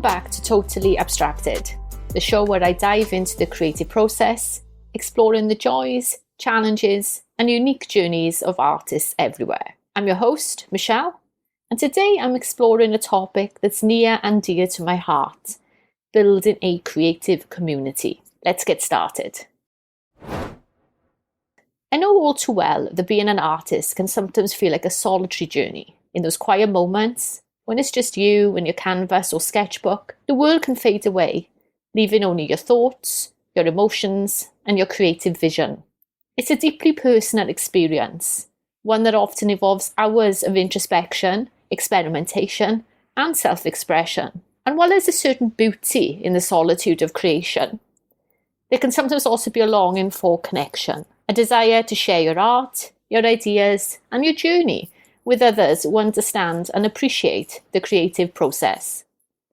back to Totally Abstracted, the show where I dive into the creative process, exploring the joys, challenges, and unique journeys of artists everywhere. I'm your host, Michelle, and today I'm exploring a topic that's near and dear to my heart: building a creative community. Let's get started. I know all too well that being an artist can sometimes feel like a solitary journey. In those quiet moments, when it's just you and your canvas or sketchbook, the world can fade away, leaving only your thoughts, your emotions, and your creative vision. It's a deeply personal experience, one that often involves hours of introspection, experimentation, and self-expression. And while there's a certain beauty in the solitude of creation, there can sometimes also be a longing for connection, a desire to share your art, your ideas, and your journey with others who understand and appreciate the creative process.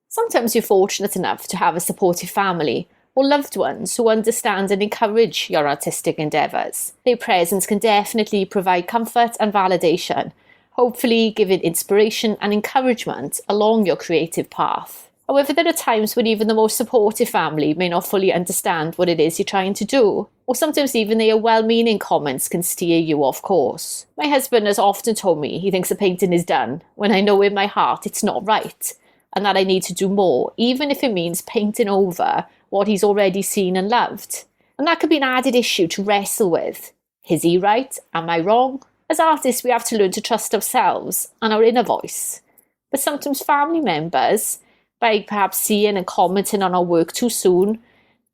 Sometimes you're fortunate enough to have a supportive family or loved ones who understand and encourage your artistic endeavours. Their presence can definitely provide comfort and validation, hopefully giving inspiration and encouragement along your creative path. However, there are times when even the most supportive family may not fully understand what it is you're trying to do, or sometimes even their well-meaning comments can steer you off course. My husband has often told me he thinks the painting is done, when I know in my heart it's not right, and that I need to do more, even if it means painting over what he's already seen and loved. And that could be an added issue to wrestle with. Is he right? Am I wrong? As artists, we have to learn to trust ourselves and our inner voice. But sometimes family members, by perhaps seeing and commenting on our work too soon,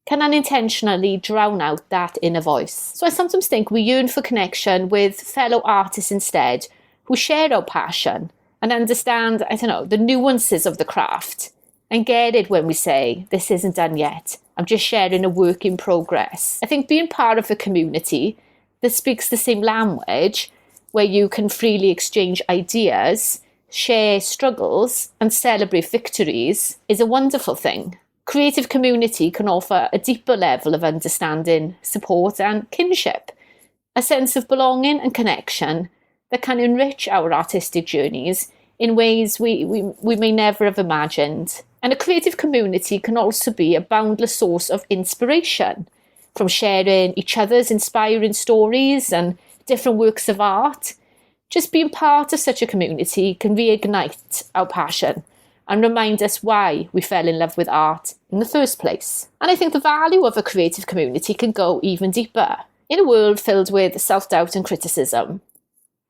can unintentionally drown out that inner voice. So I sometimes think we yearn for connection with fellow artists instead, who share our passion and understand, the nuances of the craft, and get it when we say, this isn't done yet, I'm just sharing a work in progress. I think being part of a community that speaks the same language, where you can freely exchange ideas, share struggles, and celebrate victories, is a wonderful thing. Creative community can offer a deeper level of understanding, support, and kinship, a sense of belonging and connection that can enrich our artistic journeys in ways we may never have imagined. And a creative community can also be a boundless source of inspiration, from sharing each other's inspiring stories and different works of art. Just being part of such a community can reignite our passion and remind us why we fell in love with art in the first place. And I think the value of a creative community can go even deeper. In a world filled with self-doubt and criticism,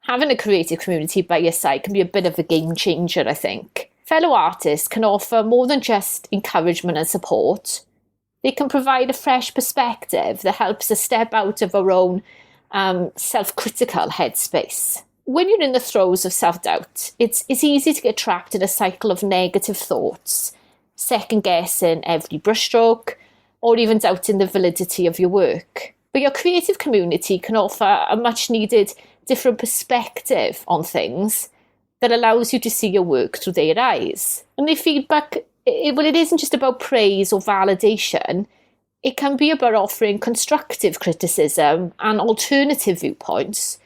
having a creative community by your side can be a bit of a game changer, I think. Fellow artists can offer more than just encouragement and support. They can provide a fresh perspective that helps us step out of our own self-critical headspace. When you're in the throes of self-doubt, it's easy to get trapped in a cycle of negative thoughts, second-guessing every brushstroke, or even doubting the validity of your work. But your creative community can offer a much-needed different perspective on things that allows you to see your work through their eyes. And the feedback, it isn't just about praise or validation. It can be about offering constructive criticism and alternative viewpoints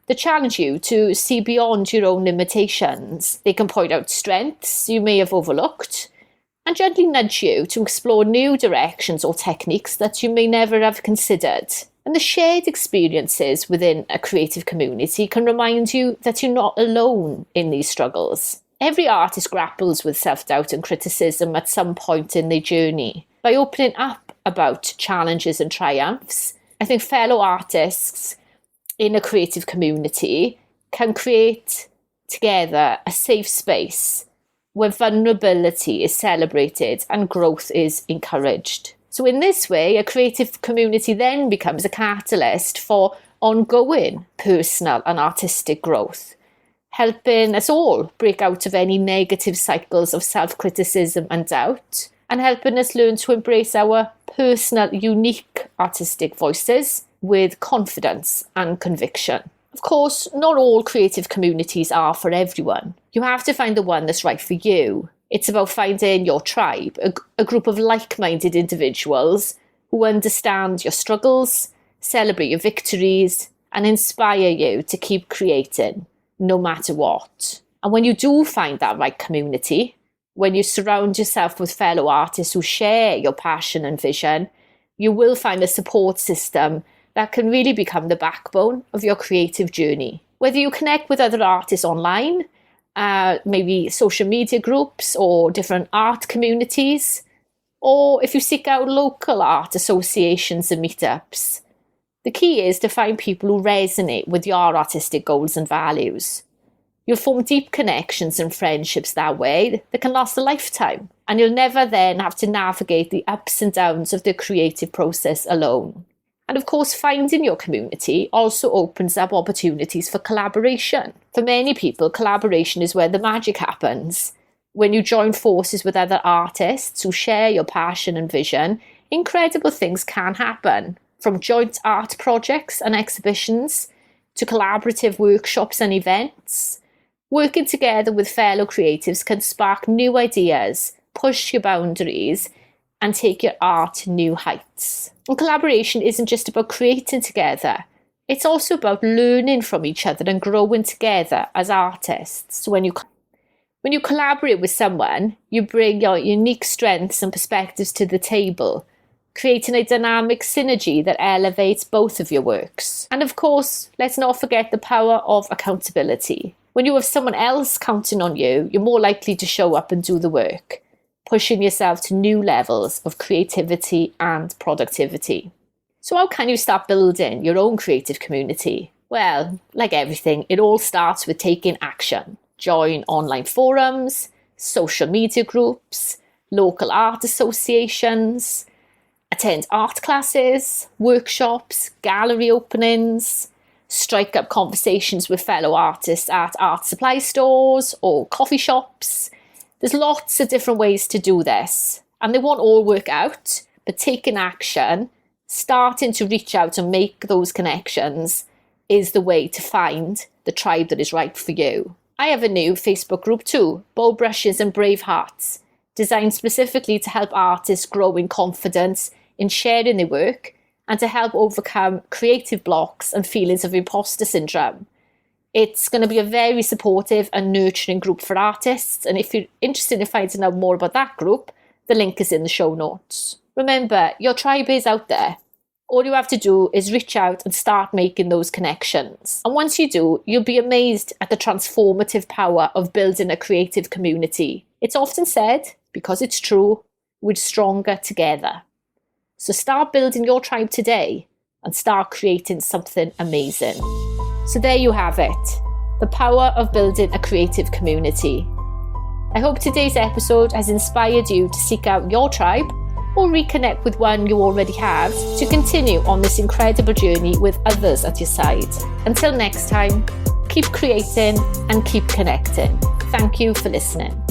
that challenge you to see beyond your own limitations. They can point out strengths you may have overlooked and gently nudge you to explore new directions or techniques that you may never have considered. And the shared experiences within a creative community can remind you that you're not alone in these struggles. Every artist grapples with self-doubt and criticism at some point in their journey. By opening up about challenges and triumphs, I think fellow artists in a creative community can create together a safe space where vulnerability is celebrated and growth is encouraged. So in this way, a creative community then becomes a catalyst for ongoing personal and artistic growth, helping us all break out of any negative cycles of self-criticism and doubt, and helping us learn to embrace our personal, unique artistic voices with confidence and conviction. Of course, not all creative communities are for everyone. You have to find the one that's right for you. It's about finding your tribe, a group of like-minded individuals who understand your struggles, celebrate your victories, and inspire you to keep creating, no matter what. And when you do find that right community, When you surround yourself with fellow artists who share your passion and vision, you will find a support system that can really become the backbone of your creative journey. Whether you connect with other artists online, maybe social media groups or different art communities, or if you seek out local art associations and meetups, the key is to find people who resonate with your artistic goals and values. You'll form deep connections and friendships that way that can last a lifetime, and you'll never then have to navigate the ups and downs of the creative process alone. And of course, finding your community also opens up opportunities for collaboration. For many people, collaboration is where the magic happens. When you join forces with other artists who share your passion and vision, incredible things can happen. From joint art projects and exhibitions to collaborative workshops and events, working together with fellow creatives can spark new ideas, push your boundaries, and take your art to new heights. And collaboration isn't just about creating together. It's also about learning from each other and growing together as artists. So when you collaborate with someone, you bring your unique strengths and perspectives to the table, creating a dynamic synergy that elevates both of your works. And of course, let's not forget the power of accountability. When you have someone else counting on you, you're more likely to show up and do the work, pushing yourself to new levels of creativity and productivity. So how can you start building your own creative community? Well, like everything, it all starts with taking action. Join online forums, social media groups, local art associations, attend art classes, workshops, gallery openings, strike up conversations with fellow artists at art supply stores or coffee shops. There's lots of different ways to do this, and they won't all work out, but taking action, starting to reach out and make those connections is the way to find the tribe that is right for you. I have a new Facebook group too, Bow Brushes and Brave Hearts, designed specifically to help artists grow in confidence in sharing their work and to help overcome creative blocks and feelings of imposter syndrome. It's going to be a very supportive and nurturing group for artists, and if you're interested in finding out more about that group, the link is in the show notes. Remember, your tribe is out there. All you have to do is reach out and start making those connections. And once you do, you'll be amazed at the transformative power of building a creative community. It's often said, because it's true, we're stronger together. So start building your tribe today and start creating something amazing. So there you have it, the power of building a creative community. I hope today's episode has inspired you to seek out your tribe or reconnect with one you already have to continue on this incredible journey with others at your side. Until next time, keep creating and keep connecting. Thank you for listening.